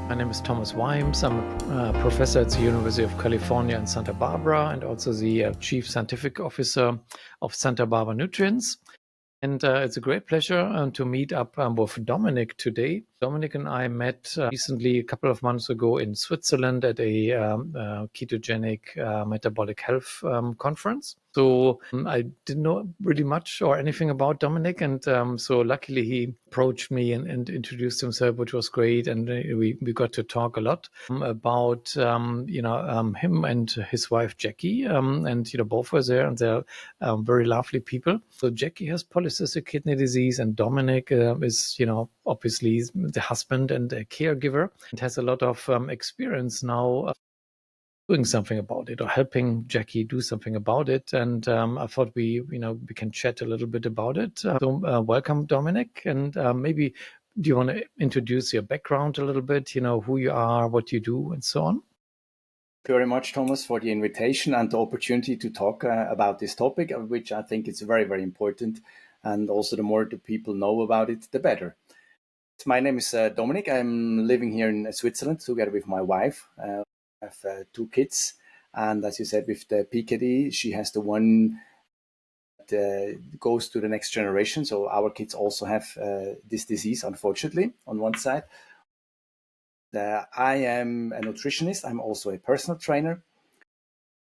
My name is Thomas Weimbs. I'm a professor at the University of California in Santa Barbara and also the Chief Scientific Officer of Santa Barbara Nutrients. And it's a great pleasure to meet up with Dominic today. Dominic and I met recently, a couple of months ago, in Switzerland at a ketogenic metabolic health conference. So I didn't know really much or anything about Dominic, and so luckily he approached me and introduced himself, which was great, and we got to talk a lot about him and his wife Jackie, and both were there, and they're very lovely people. So Jackie has polycystic kidney disease, and Dominic is obviously the husband and a caregiver, and has a lot of experience now doing something about it or helping Jackie do something about it. And I thought we can chat a little bit about it. So welcome, Dominic. And maybe do you want to introduce your background a little bit, who you are, what you do, and so on? Thank you very much, Thomas, for the invitation and the opportunity to talk about this topic, which I think is very, very important. And also the more the people know about it, the better. My name is Dominic. I'm living here in Switzerland together with my wife. I have 2 kids. And as you said, with the PKD, she has the one that goes to the next generation. So our kids also have this disease, unfortunately, on one side. I am a nutritionist. I'm also a personal trainer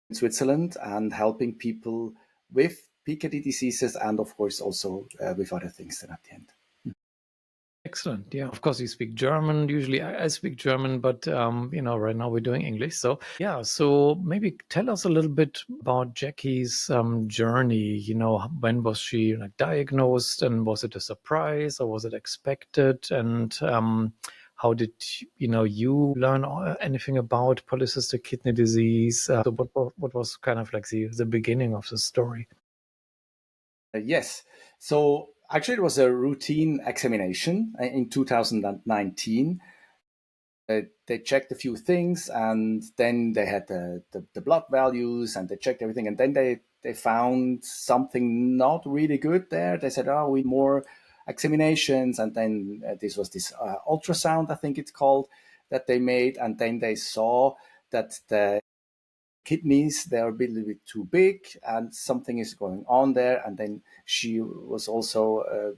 in Switzerland and helping people with PKD diseases and, of course, also with other things then at the end. Excellent. Yeah, of course, you speak German. Usually I speak German, but, right now we're doing English. So, yeah, so maybe tell us a little bit about Jackie's journey. When was she diagnosed, and was it a surprise or was it expected? And how did you learn anything about polycystic kidney disease? So what was kind of like the beginning of the story? Yes. So actually, it was a routine examination in 2019. They checked a few things, and then they had the blood values, and they checked everything, and then they found something not really good there. They said, "Oh, we need more examinations," and then this ultrasound, I think it's called, that they made, and then they saw that the kidneys, they're a little bit too big and something is going on there. And then she was also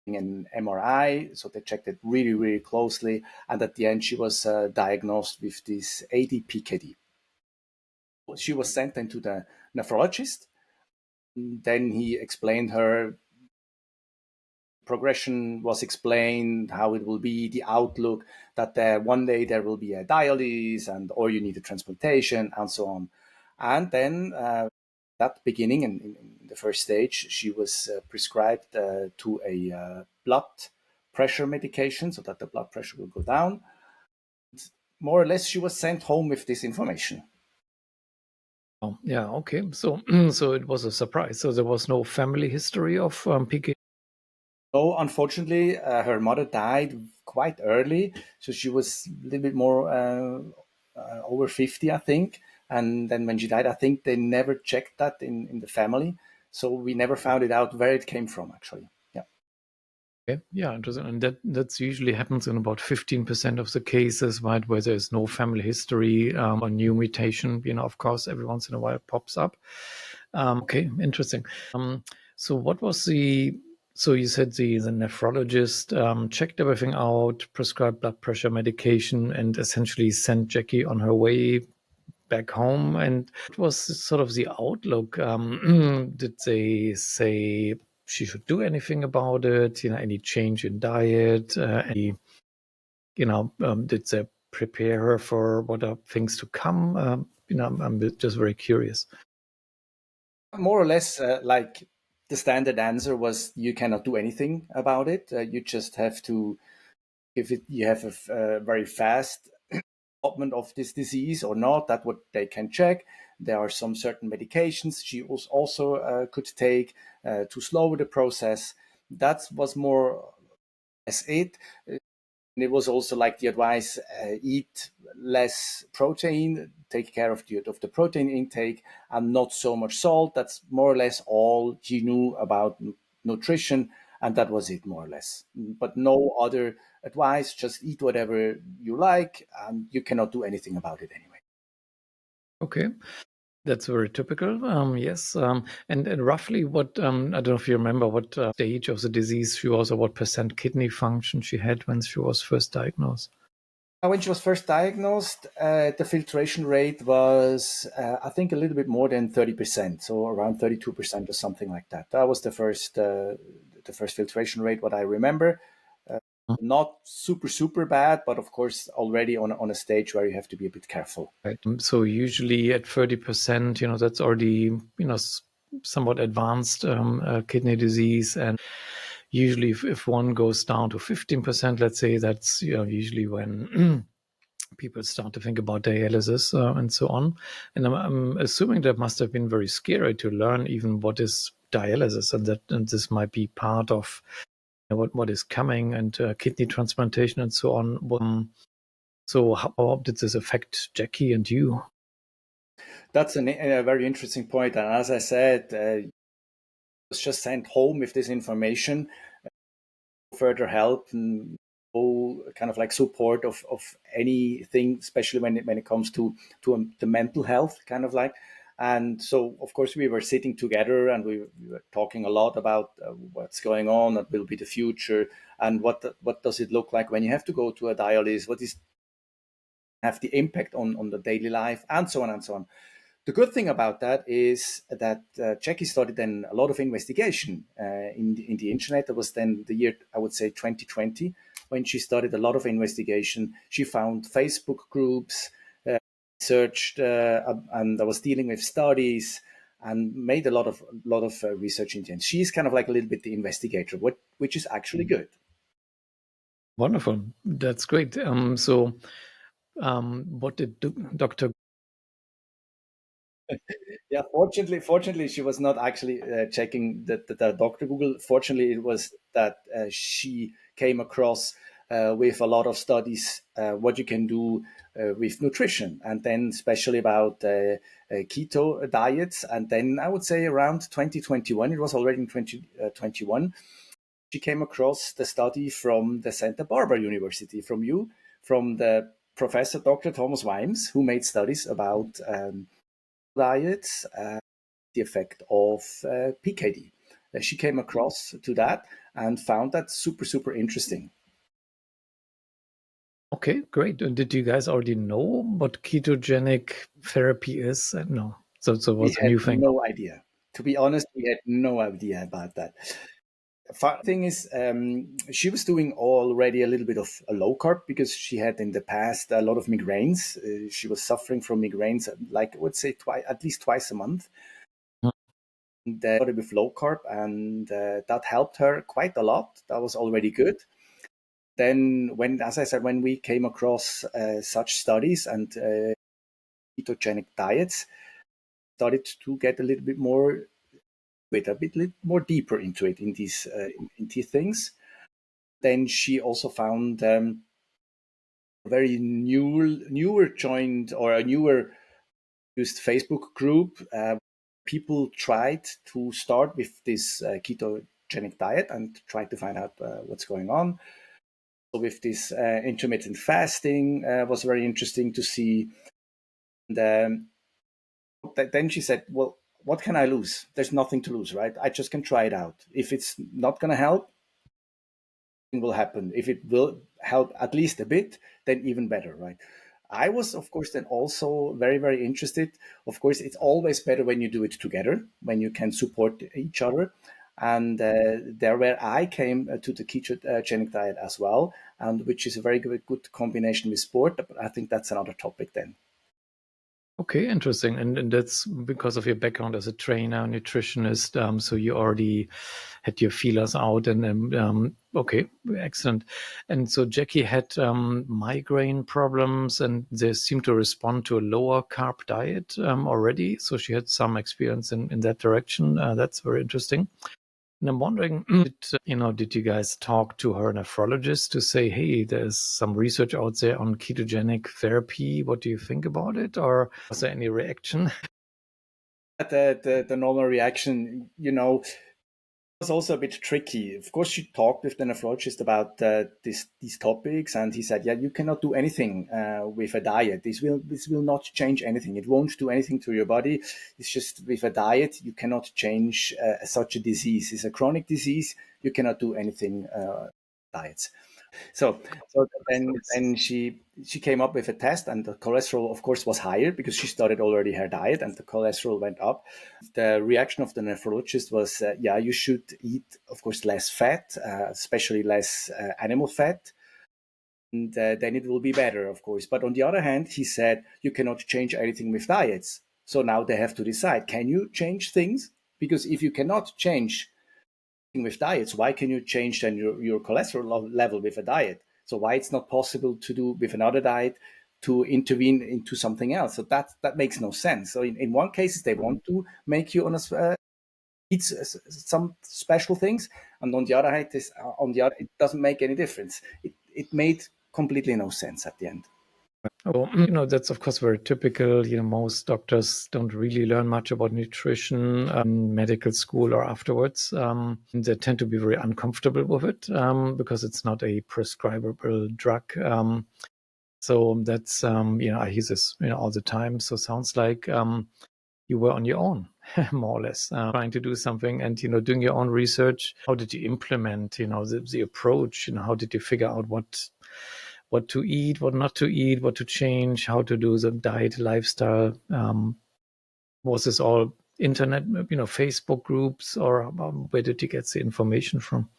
an MRI, so they checked it really, really closely. And at the end, she was diagnosed with this ADPKD. She was sent then to the nephrologist. Then he explained her progression, was explained how it will be, the outlook, that one day there will be a dialysis or you need a transplantation and so on. And then that beginning in the first stage, she was prescribed to a blood pressure medication so that the blood pressure will go down. More or less, she was sent home with this information. Oh, yeah, okay. So so it was a surprise. So there was no family history of PKD? No, unfortunately, her mother died quite early. So she was a little bit more over 50, I think. And then when she died, I think they never checked that in the family. So we never found it out where it came from, actually. Yeah. Okay. Yeah, interesting. And that's usually happens in about 15% of the cases, right, where there's no family history or new mutation. Of course, every once in a while it pops up. Okay, interesting. So what was so you said the nephrologist checked everything out, prescribed blood pressure medication, and essentially sent Jackie on her way back home. And what was sort of the outlook? Did they say she should do anything about it? Any change in diet? Did they prepare her for what are things to come? I'm just very curious. More or less, like the standard answer was you cannot do anything about it. You just have to, if you have a very fast development of this disease or not, that's what they can check. There are some certain medications she also could take to slow the process. That was more as it. And it was also like the advice, eat less protein, take care of the protein intake and not so much salt. That's more or less all she knew about nutrition. And that was it, more or less. But no other advice. Just eat whatever you like, and you cannot do anything about it anyway. Okay. That's very typical. Yes. And roughly what, I don't know if you remember what stage of the disease she was, or what percent kidney function she had when she was first diagnosed. When she was first diagnosed, the filtration rate was, I think, a little bit more than 30%, so around 32% or something like that. That was the first filtration rate, what I remember. Not super bad, but of course already on a stage where you have to be a bit careful. Right. So usually at 30%, that's already, somewhat advanced kidney disease. And usually if one goes down to 15%, let's say, that's usually when people start to think about dialysis and so on. And I'm assuming that must have been very scary to learn even what is dialysis, and this might be part of what is coming, and kidney transplantation and so on. So how did this affect Jackie and you? That's a very interesting point. And as I said, I was just sent home with this information, further help and kind of like support of anything, especially when it comes to the mental health, kind of like. And so, of course, we were sitting together and we were talking a lot about what's going on, what will be the future, and what does it look like when you have to go to a dialysis, what is have the impact on the daily life, and so on and so on. The good thing about that is that Jackie started then a lot of investigation in the internet. That was then the year, I would say, 2020, when she started a lot of investigation. She found Facebook groups, searched, and I was dealing with studies, and made a lot of research into it. She's kind of like a little bit the investigator, which is actually good. Wonderful. That's great. So what did Dr. Yeah, fortunately, she was not actually checking the Dr. Google. Fortunately, it was that she came across with a lot of studies what you can do with nutrition, and then especially about keto diets. And then I would say around 2021, it was already in 2021, she came across the study from the Santa Barbara University, from the professor Dr. Thomas Weimbs, who made studies about diets, the effect of PKD. She came across to that and found that super interesting. Okay, great. And did you guys already know what ketogenic therapy is? No. So it We was a had new thing. no idea. To be honest, we had no idea about that. Fun thing is, she was doing already a little bit of a low carb because she had in the past a lot of migraines. She was suffering from migraines, like I would say at least twice a month. Started with low carb, and that helped her quite a lot. That was already good. Then, as I said, when we came across such studies and ketogenic diets, started to get a little bit more deeper into it in these things. Then she also found a very newer joined or a newer used Facebook group. People tried to start with this ketogenic diet and try to find out what's going on. So with this intermittent fasting was very interesting to see. And then she said, well, what can I lose? There's nothing to lose, right? I just can try it out. If it's not going to help, it will happen. If it will help at least a bit, then even better, right? I was, of course, then also very interested. Of course, it's always better when you do it together, when you can support each other. And there where I came to the ketogenic diet as well, and which is a very good combination with sport. But I think that's another topic then. Okay, interesting. And that's because of your background as a trainer, nutritionist. So you already had your feelers out, and okay, excellent. And so Jackie had migraine problems, and they seemed to respond to a lower carb diet already. So she had some experience in that direction. That's very interesting. And I'm wondering, did you guys talk to her nephrologist to say, hey, there's some research out there on ketogenic therapy. What do you think about it? Or was there any reaction? The normal reaction, was also a bit tricky. Of course, she talked with the nephrologist about these topics, and he said, "Yeah, you cannot do anything with a diet. This will not change anything. It won't do anything to your body. It's just with a diet you cannot change such a disease. It's a chronic disease. You cannot do anything diets." So then she came up with a test, and the cholesterol, of course, was higher because she started already her diet, and the cholesterol went up. The reaction of the nephrologist was, yeah, you should eat, of course, less fat, especially less animal fat, and then it will be better, of course. But on the other hand, he said you cannot change anything with diets. So now they have to decide: can you change things? Because if you cannot change with diets, why can you change then your cholesterol level with a diet? So why it's not possible to do with another diet to intervene into something else? So that makes no sense. So in one case, they want to make you eat some special things, and on the other hand, it doesn't make any difference. It made completely no sense at the end. Oh, that's of course very typical. Most doctors don't really learn much about nutrition in medical school or afterwards. They tend to be very uncomfortable with it because it's not a prescribable drug. So that's, I hear this, all the time. So sounds like you were on your own, more or less, trying to do something and, doing your own research. How did you implement, the approach? How did you figure out what to eat, what not to eat, what to change, how to do the diet, lifestyle? Was this all internet, Facebook groups, or where did you get the information from?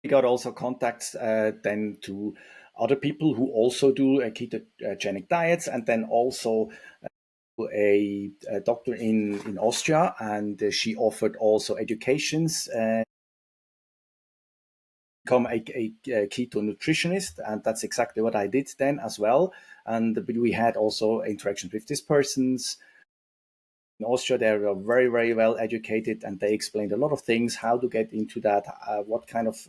We got also contacts then to other people who also do ketogenic diets, and then also a doctor in Austria, and she offered also educations. Become a keto nutritionist, and that's exactly what I did then as well. And we had also interactions with these persons. In Austria, they are very, very well educated, and they explained a lot of things, how to get into that, what kind of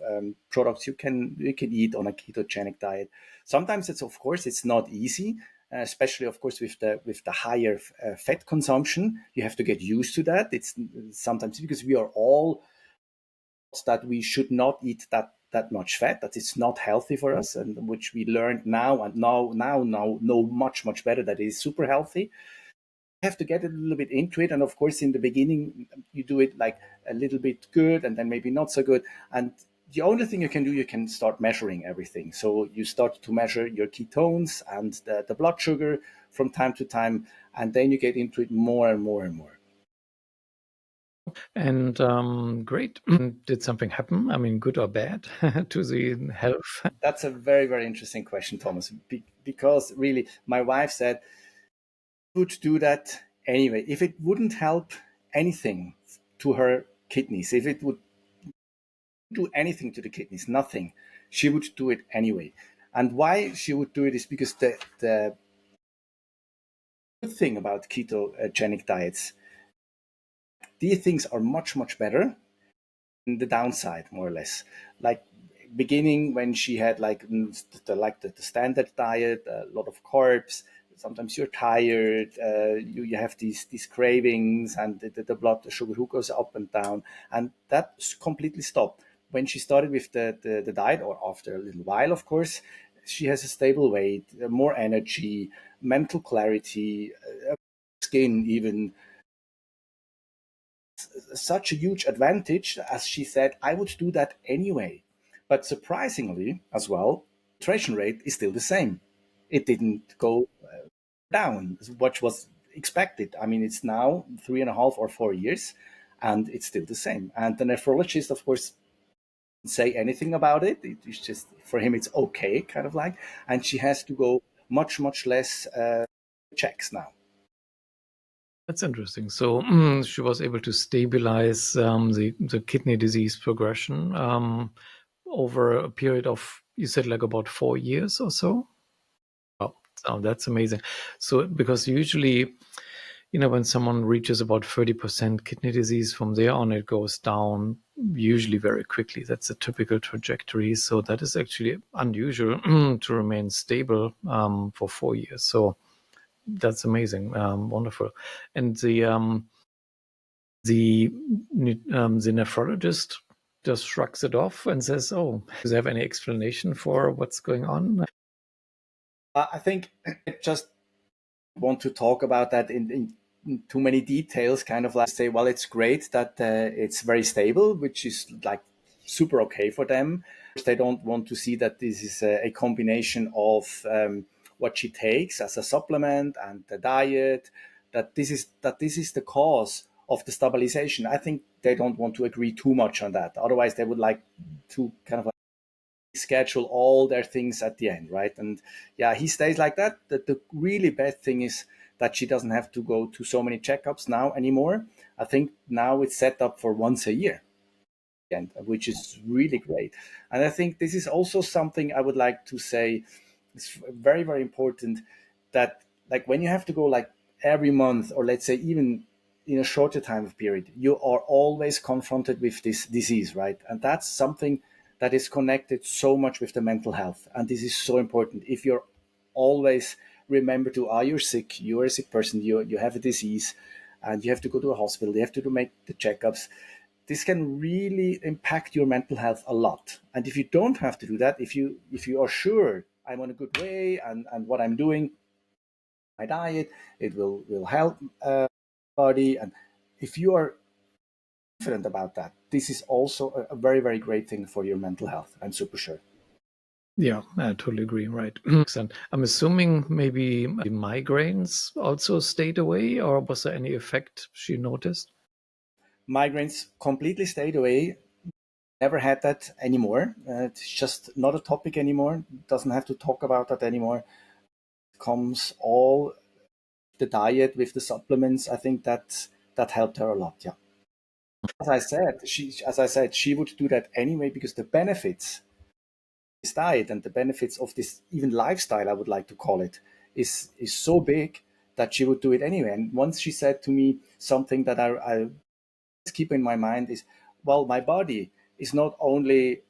products you can eat on a ketogenic diet. Sometimes it's not easy, especially of course with the higher fat consumption. You have to get used to that. It's sometimes because we are all that we should not eat that much fat, that it's not healthy for us, and which we learned now know much better that it is super healthy. Have to get a little bit into it, and of course in the beginning you do it like a little bit good and then maybe not so good, and the only thing you can do, you can start measuring everything. So you start to measure your ketones and the blood sugar from time to time, and then you get into it more and more and more. And great. Did something happen? I mean, good or bad to the health? That's a very, very interesting question, Thomas, because really my wife said would do that anyway. If it wouldn't help anything to her kidneys, if it would do anything to the kidneys, nothing, she would do it anyway. And why she would do it is because the good thing about ketogenic diets, these things are much better than the downside, more or less. Like beginning when she had the standard diet, a lot of carbs. Sometimes you're tired, you have these cravings, and the blood sugar who goes up and down, and that completely stopped. When she started with the diet, or after a little while, of course, she has a stable weight, more energy, mental clarity, skin even. Such a huge advantage, as she said, I would do that anyway. But surprisingly, as well, penetration rate is still the same. It didn't go down, which was expected. I mean, it's now 3.5 or 4 years, and it's still the same. And the nephrologist, of course, didn't say anything about it. It's just, for him, it's okay, kind of like. And she has to go much less checks now. That's interesting. So she was able to stabilize the kidney disease progression over a period of, you said, like about 4 years or so? Wow, so that's amazing. So because usually, when someone reaches about 30% kidney disease, from there on it goes down usually very quickly. That's a typical trajectory. So that is actually unusual to remain stable for 4 years. So that's amazing. Wonderful. And the nephrologist just shrugs it off and says, "Oh, does he have any explanation for what's going on?" I think I just want to talk about that in too many details, kind of like say, well, it's great that it's very stable, which is like super okay for them. They don't want to see that this is a combination of what she takes as a supplement and the diet, that this is the cause of the stabilization. I think they don't want to agree too much on that. Otherwise, they would like to kind of schedule all their things at the end, right? And yeah, he stays like that. The really bad thing is that she doesn't have to go to so many checkups now anymore. I think now it's set up for once a year, and which is really great. And I think this is also something I would like to say. It's very, very important that like when you have to go like every month, or let's say even in a shorter time of period, you are always confronted with this disease, right? And that's something that is connected so much with the mental health. And this is so important. If you're always remember to, you're sick, you're a sick person, you have a disease, and you have to go to a hospital, you have to make the checkups, this can really impact your mental health a lot. And if you don't have to do that, if you are sure I'm on a good way, and what I'm doing, my diet, it will help body, and if you are confident about that, this is also a very, very great thing for your mental health. I'm super sure. Yeah, I totally agree. Right. And I'm assuming maybe the migraines also stayed away, or was there any effect she noticed? Migraines completely stayed away. Never had that anymore. It's just not a topic anymore. Doesn't have to talk about that anymore. Comes all the diet with the supplements. I think that helped her a lot. Yeah. As I said, she would do that anyway because the benefits of this diet and the benefits of this even lifestyle, I would like to call it, is so big that she would do it anyway. And once she said to me something that I keep in my mind is, well, my body is not only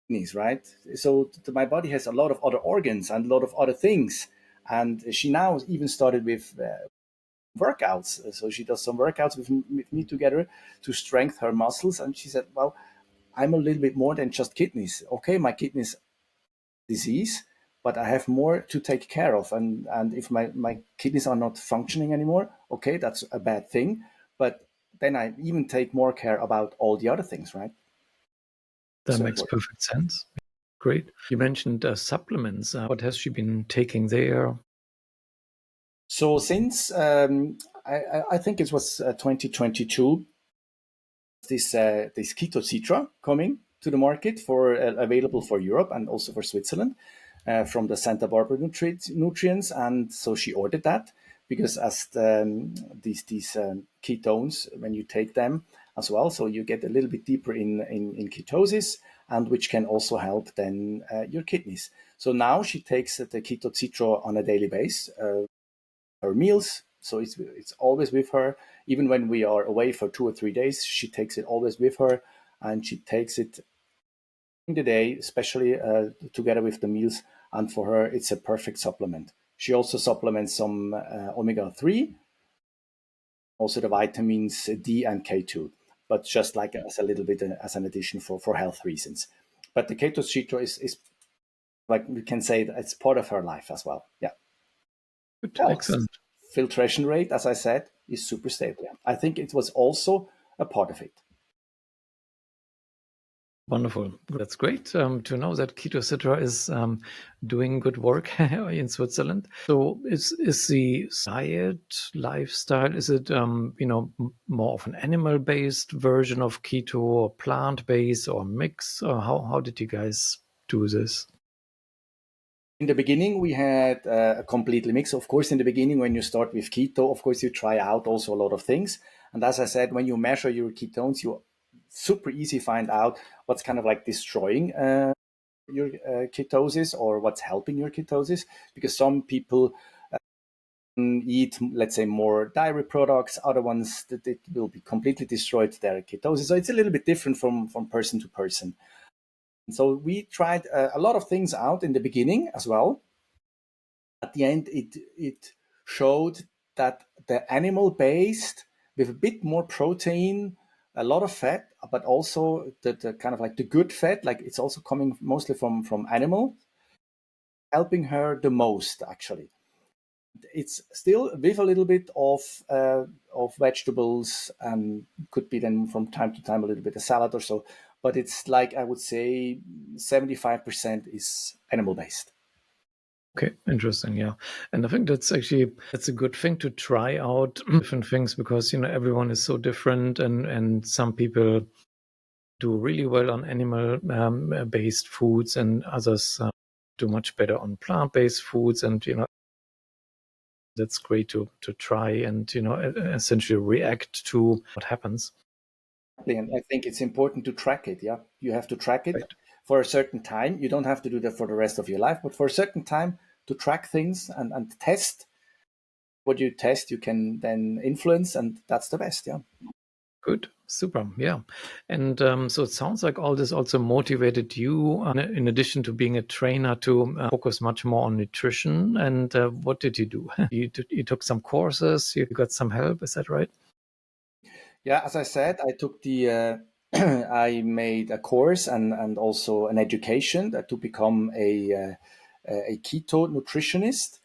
kidneys, right? So my body has a lot of other organs and a lot of other things. And she now even started with workouts. So she does some workouts with me together to strengthen her muscles. And she said, well, I'm a little bit more than just kidneys. Okay, my kidneys disease, but I have more to take care of. And if my kidneys are not functioning anymore, okay, that's a bad thing. But then I even take more care about all the other things, right? That So makes important. perfect sense. Great. You mentioned supplements. What has she been taking there? So since I think it was 2022, this KetoCitra coming to the market for available for Europe and also for Switzerland from the Santa Barbara Nutrients, and so she ordered that because as these ketones, when you take them as well, so you get a little bit deeper in ketosis, and which can also help then your kidneys. So now she takes the KetoCitra on a daily basis. Her meals. So it's always with her. Even when we are away for 2 or 3 days, she takes it always with her, and she takes it in the day, especially together with the meals. And for her, it's a perfect supplement. She also supplements some omega-3, also the vitamins D and K2, but just like as a little bit as an addition for health reasons. But the KetoCitra is like we can say that it's part of her life as well. Yeah. Good. Else, Excellent. filtration rate, as I said, is super stable. I think it was also a part of it. Wonderful. That's great to know that KetoCitra is doing good work in Switzerland. So is the diet lifestyle, is it more of an animal-based version of keto, or plant-based, or mix? Or how did you guys do this? In the beginning, we had a completely mix. Of course, in the beginning, when you start with keto, of course, you try out also a lot of things. And as I said, when you measure your ketones, you super easy find out what's kind of like destroying your ketosis or what's helping your ketosis. Because some people eat, let's say, more dairy products. Other ones that it will be completely destroyed their ketosis. So it's a little bit different from person to person. And so we tried a lot of things out in the beginning as well. At the end, it showed that the animal based with a bit more protein, a lot of fat, but also the kind of like the good fat, like it's also coming mostly from animal, helping her the most actually. It's still with a little bit of vegetables, and could be then from time to time a little bit of salad or so, but it's like I would say 75% is animal based. Okay, interesting. Yeah. And I think that's a good thing to try out different things, because everyone is so different, and some people do really well on animal based foods, and others do much better on plant-based foods. And that's great to try and essentially react to what happens. And I think it's important to track it. Yeah, you have to track it Right. for a certain time. You don't have to do that for the rest of your life, but for a certain time to track things and test what you test, you can then influence, and that's the best. Yeah. Good. Super. Yeah. And so it sounds like all this also motivated you, in addition to being a trainer, to focus much more on nutrition. And what did you do? You took some courses, you got some help. Is that right? Yeah, as I said, I took the I made a course and also an education to become a keto nutritionist,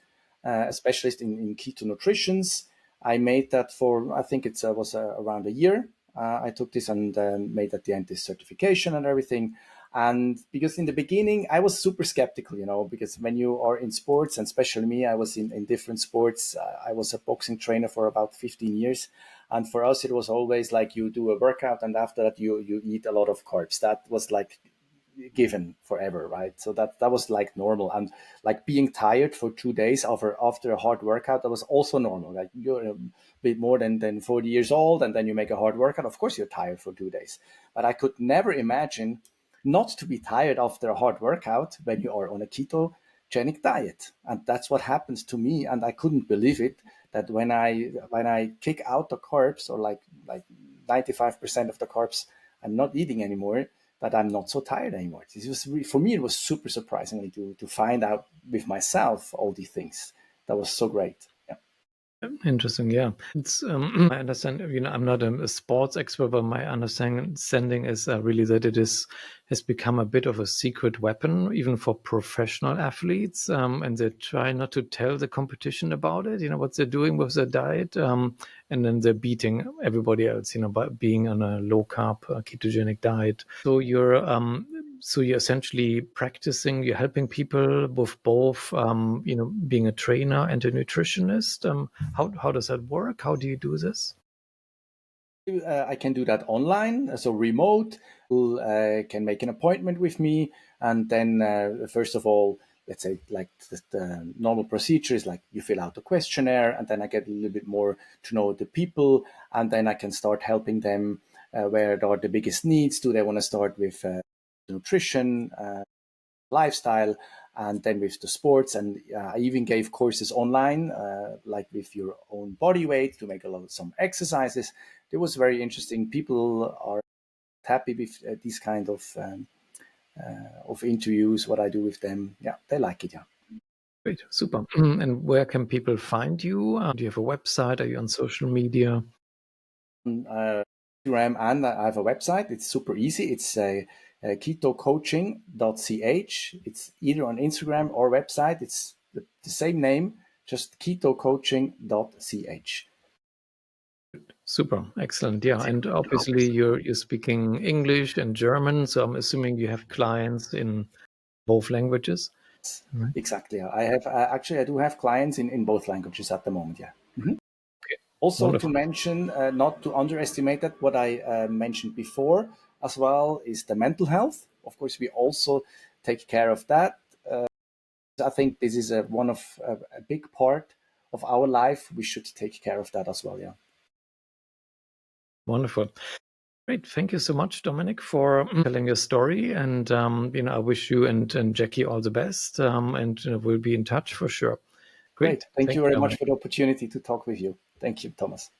a specialist in keto nutritions. I made that for, I think it was around a year. I took this and made at the end this certification and everything. And because in the beginning I was super skeptical, because when you are in sports, and especially me, I was in different sports. I was a boxing trainer for about 15 years. And for us, it was always like you do a workout and after that you eat a lot of carbs. That was like given forever, right? So that was like normal. And like being tired for 2 days after a hard workout, that was also normal. Like you're a bit more than 40 years old and then you make a hard workout. Of course, you're tired for 2 days. But I could never imagine not to be tired after a hard workout when you are on a ketogenic diet. And that's what happens to me. And I couldn't believe it, that when I kick out the carbs, or like 95% of the carbs I'm not eating anymore, that I'm not so tired anymore. This was for me, it was super surprisingly to find out with myself all these things. That was so great. Yeah. Interesting. Yeah. It's I understand, I'm not a sports expert, but my understanding is really that it has become a bit of a secret weapon, even for professional athletes. And they try not to tell the competition about it, what they're doing with their diet. And then they're beating everybody else, by being on a low carb ketogenic diet. So you're essentially practicing, you're helping people with both, being a trainer and a nutritionist. How does that work? How do you do this? I can do that online, so remote. People can make an appointment with me, and then first of all, let's say like the normal procedure is like you fill out a questionnaire, and then I get a little bit more to know the people, and then I can start helping them where are the biggest needs. Do they want to start with nutrition, lifestyle, and then with the sports? And I even gave courses online, like with your own body weight to make some exercises. It was very interesting. People are happy with these kind of interviews, what I do with them. Yeah, they like it. Yeah. Great, super. And where can people find you? Do you have a website? Are you on social media? Instagram, and I have a website. It's super easy. It's ketocoaching.ch. It's either on Instagram or website. It's the same name, just ketocoaching.ch. Super, excellent. Yeah, and obviously you're speaking English and German, so I'm assuming you have clients in both languages. Right. Exactly. I have actually I do have clients in both languages at the moment. Yeah. Mm-hmm. Okay. Also Wonderful. to mention, not to underestimate that, what I mentioned before as well is the mental health. Of course, we also take care of that. I think this is one of a big part of our life. We should take care of that as well. Yeah. Wonderful. Great. Thank you so much, Dominic, for telling your story. And, I wish you and Jackie all the best. And we'll be in touch for sure. Great. Thank you very much Dominic. for the opportunity to talk with you. Thank you, Thomas.